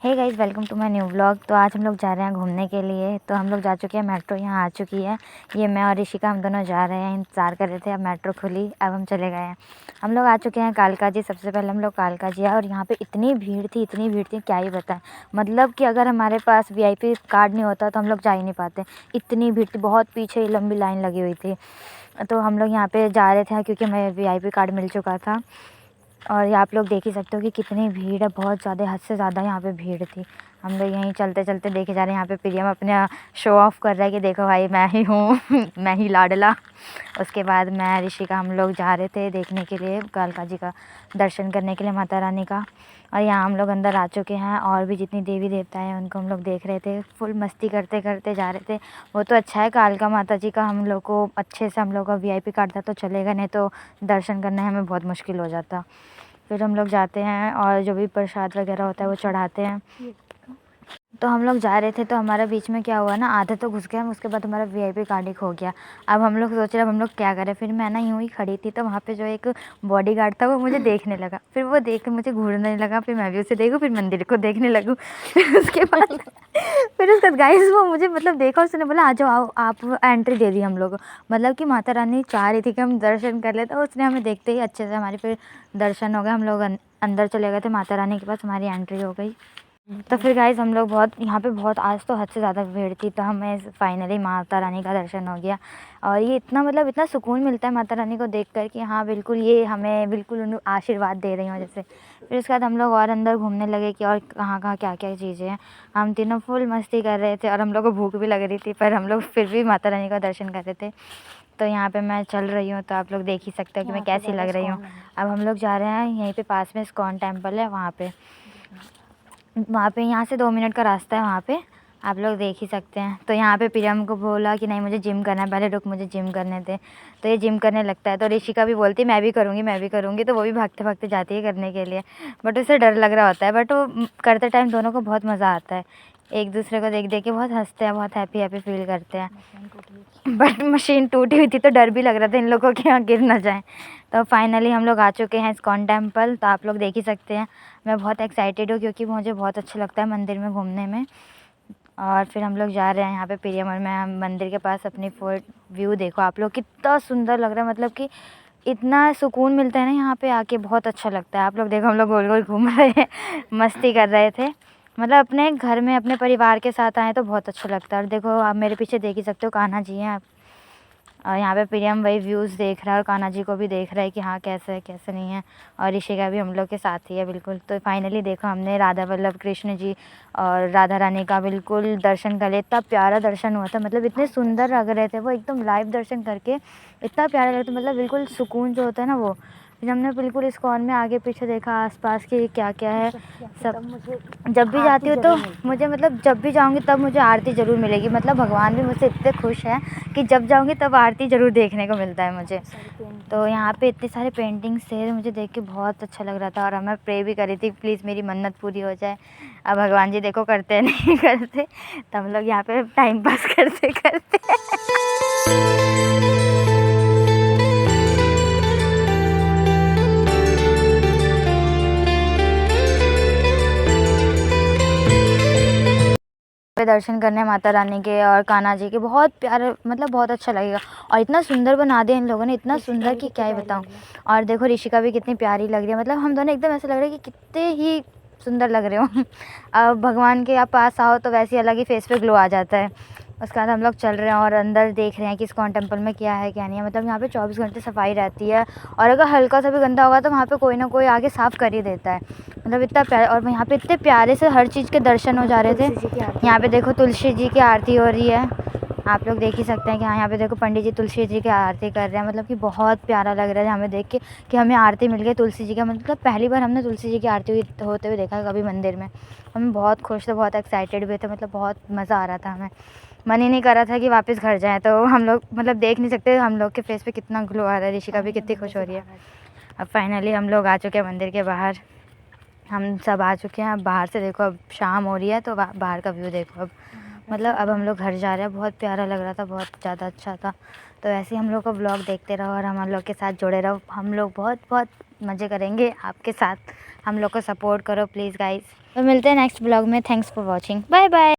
Hey guys, welcome to my new vlog. तो आज हम लोग जा रहे हैं घूमने के लिए। तो हम लोग जा चुके हैं, मेट्रो यहाँ आ चुकी है। ये मैं और ऋषिका हम दोनों जा रहे हैं, इंतज़ार कर रहे थे। अब मेट्रो खुली, अब हम चले गए हैं। हम लोग आ चुके हैं कालका जी। सबसे पहले हम लोग कालका जी आए और यहाँ पे इतनी भीड़ थी क्या ही बताएं। मतलब कि अगर हमारे पास VIP कार्ड नहीं होता तो हम लोग जा ही नहीं पाते। इतनी भीड़ थी, बहुत पीछे लंबी लाइन लगी हुई थी। तो हम लोग यहाँ पर जा रहे थे क्योंकि हमें VIP कार्ड मिल चुका था। और ये आप लोग देख ही सकते हो कि कितनी भीड़ है, बहुत ज़्यादा, हद से ज़्यादा यहाँ पे भीड़ थी। हम लोग यहीं चलते चलते देखे जा रहे हैं। यहाँ पे प्रियम अपने शो ऑफ कर रहा है कि देखो भाई मैं ही हूँ मैं ही लाडला। उसके बाद मैं ऋषिका हम लोग जा रहे थे देखने के लिए कालका जी का दर्शन करने के लिए, माता रानी का। और यहाँ हम लोग अंदर आ चुके हैं और भी जितनी देवी देवता हैं उनको हम लोग देख रहे थे। फुल मस्ती करते करते जा रहे थे। वो तो अच्छा है कालका माता जी का हम लोग को अच्छे से, हम लोग का VIP कार्ड था तो चलेगा, नहीं तो दर्शन करने हमें बहुत मुश्किल हो जाता। फिर हम लोग जाते हैं और जो भी प्रसाद वगैरह होता है वो चढ़ाते हैं। तो हम लोग जा रहे थे तो हमारा बीच में क्या हुआ ना, आधा तो घुस गया, उसके बाद हमारा VIP कार्ड ही खो गया। अब हम लोग सोच रहे अब हम लोग क्या करें। फिर मैं ना यूँ ही खड़ी थी तो वहाँ पे जो एक बॉडीगार्ड था वो मुझे देखने लगा। फिर वो देख के मुझे घूरने लगा, फिर मैं भी उसे देखूँ, फिर मंदिर को देखने लगूँ। फिर उसके बाद गाइस वो मुझे मतलब देखा, उसने बोला आ जाओ आओ, आप एंट्री दे दी हम लोग को। मतलब कि माता रानी चाह रही थी कि हम दर्शन कर ले, तो उसने हमें देखते ही अच्छे से हमारे फिर दर्शन हो गए। हम लोग अंदर चले गए थे माता रानी के पास, हमारी एंट्री हो गई। तो फिर गाइस हम लोग बहुत यहाँ पे बहुत, आज तो हद से ज़्यादा भीड़ थी, तो हमें फाइनली माता रानी का दर्शन हो गया। और ये इतना मतलब इतना सुकून मिलता है माता रानी को देख कर कि हाँ बिल्कुल ये हमें बिल्कुल उन आशीर्वाद दे रही हूँ जैसे। फिर उसके बाद हम लोग और अंदर घूमने लगे कि और कहाँ कहाँ क्या क्या चीज़ें हैं। हम तीनों फुल मस्ती कर रहे थे और हम लोग को भूख भी लग रही थी, पर हम लोग फिर भी माता रानी का दर्शन कर रहे थे। तो यहाँ पे मैं चल रही हूँ तो आप लोग देख ही सकते हो कि मैं कैसी लग रही हूँ। अब हम लोग जा रहे हैं यहीं पे पास में इस्कॉन टेम्पल है, वहाँ पे यहाँ से 2 मिनट का रास्ता है, वहाँ पे आप लोग देख ही सकते हैं। तो यहाँ पे प्रियम को बोला कि नहीं मुझे जिम करना है, पहले रुक मुझे जिम करने दे। तो ये जिम करने लगता है। तो ऋषिका भी बोलती है मैं भी करूँगी। तो वो भी भागते भागते जाती है करने के लिए, बट उसे डर लग रहा होता है। बट वो करते टाइम दोनों को बहुत मज़ा आता है, एक दूसरे को देख देख के बहुत हंसते हैं, बहुत हैप्पी फील करते हैं। बट मशीन टूटी हुई थी तो डर भी लग रहा था इन लोगों के यहाँ गिर ना जाए। तो फाइनली हम लोग आ चुके हैं इस्कॉन टेम्पल। तो आप लोग देख ही सकते हैं मैं बहुत एक्साइटेड हूँ क्योंकि मुझे बहुत अच्छा लगता है मंदिर में घूमने में। और फिर हम लोग जा रहे हैं यहाँ पे प्रियम और मैं मंदिर के पास। अपनी फुल व्यू देखो आप लोग, कितना सुंदर लग रहा है। मतलब कि इतना सुकून मिलता है ना यहाँ पे आके, बहुत अच्छा लगता है। आप लोग देखो हम लोग गोल गोल घूम रहे हैं मस्ती कर रहे थे। मतलब अपने घर में अपने परिवार के साथ आए तो बहुत अच्छा लगता है। और देखो आप मेरे पीछे देख ही सकते हो कान्हा जी हैं। और यहाँ पे प्रियम वही व्यूज़ देख रहा है और कान्हा जी को भी देख रहा है कि हाँ कैसे है कैसे नहीं है। और ऋषिका भी हम लोग के साथ ही है बिल्कुल। तो फाइनली देखो हमने राधा वल्लभ कृष्ण जी और राधा रानी का बिल्कुल दर्शन कर लिया। इतना प्यारा दर्शन हुआ था, मतलब इतने सुंदर लग रहे थे वो, एकदम लाइव दर्शन करके इतना प्यारा लग रहा था। मतलब बिल्कुल सुकून जो होता है ना वो। फिर हमने बिल्कुल इस्कॉन में आगे पीछे देखा आसपास की क्या क्या है सब। जब भी जाती हूँ तो मुझे, मतलब जब भी जाऊँगी तब मुझे आरती ज़रूर मिलेगी। मतलब भगवान भी मुझसे इतने खुश हैं कि जब जाऊँगी तब आरती ज़रूर देखने को मिलता है मुझे। तो यहाँ पे इतने सारे पेंटिंग्स थे, मुझे देख के बहुत अच्छा लग रहा था। और मैं प्रे भी करी थी प्लीज़ मेरी मन्नत पूरी हो जाए। अब भगवान जी देखो करते नहीं करते। तो हम लोग यहाँ पे टाइम पास करते करते दर्शन करने माता रानी के और कान्हा जी के। बहुत प्यारे, मतलब बहुत अच्छा लगेगा। और इतना सुंदर बना दिया इन लोगों ने, इतना सुंदर कि क्या ही बताऊँ। और देखो ऋषिका भी कितनी प्यारी लग रही है। मतलब हम दोनों एकदम ऐसा लग रहा है कि कितने ही सुंदर लग रहे हो। अब भगवान के आप पास आओ तो वैसे अलग ही फेस पे ग्लो आ जाता है। उसके बाद हम लोग चल रहे हैं और अंदर देख रहे हैं कि इस्कॉन टेम्पल में क्या है क्या नहीं है। मतलब यहाँ पे 24 घंटे सफाई रहती है और अगर हल्का सा भी गंदा होगा तो वहाँ पे कोई ना कोई आके साफ़ कर ही देता है। मतलब इतना प्यारा, और यहाँ पे इतने प्यारे से हर चीज़ के दर्शन हो जा रहे थे। यहाँ पे देखो तुलसी जी की आरती हो रही है, आप लोग देख ही सकते हैं कि हाँ यहाँ पे देखो पंडित जी तुलसी जी की आरती कर रहे हैं। मतलब कि बहुत प्यारा लग रहा है हमें देख के कि हमें आरती मिल गई तुलसी जी का। मतलब पहली बार हमने तुलसी जी की आरती होते हुए देखा कभी मंदिर में। हम बहुत खुश थे, बहुत एक्साइटेड भी थे, मतलब बहुत मज़ा आ रहा था हमें। मन ही नहीं कर रहा था कि वापस घर जाएँ। तो हम लोग मतलब देख नहीं सकते हम लोग के फेस पे कितना ग्लो आ रहा है। ऋषिका भी कितनी खुश हो रही है। अब फाइनली हम लोग आ चुके हैं मंदिर के बाहर, हम सब आ चुके हैं। अब बाहर से देखो अब शाम हो रही है तो बाहर का व्यू देखो। अब मतलब अब हम लोग घर जा रहे हैं। बहुत प्यारा लग रहा था, बहुत ज़्यादा अच्छा था। तो ऐसे ही हम लोग को ब्लॉग देखते रहो और हम लोग के साथ जुड़े रहो। हम लोग बहुत बहुत मज़े करेंगे आपके साथ। हम लोग को सपोर्ट करो प्लीज़ गाइस। तो मिलते हैं नेक्स्ट ब्लॉग में। Thanks for watching, bye bye.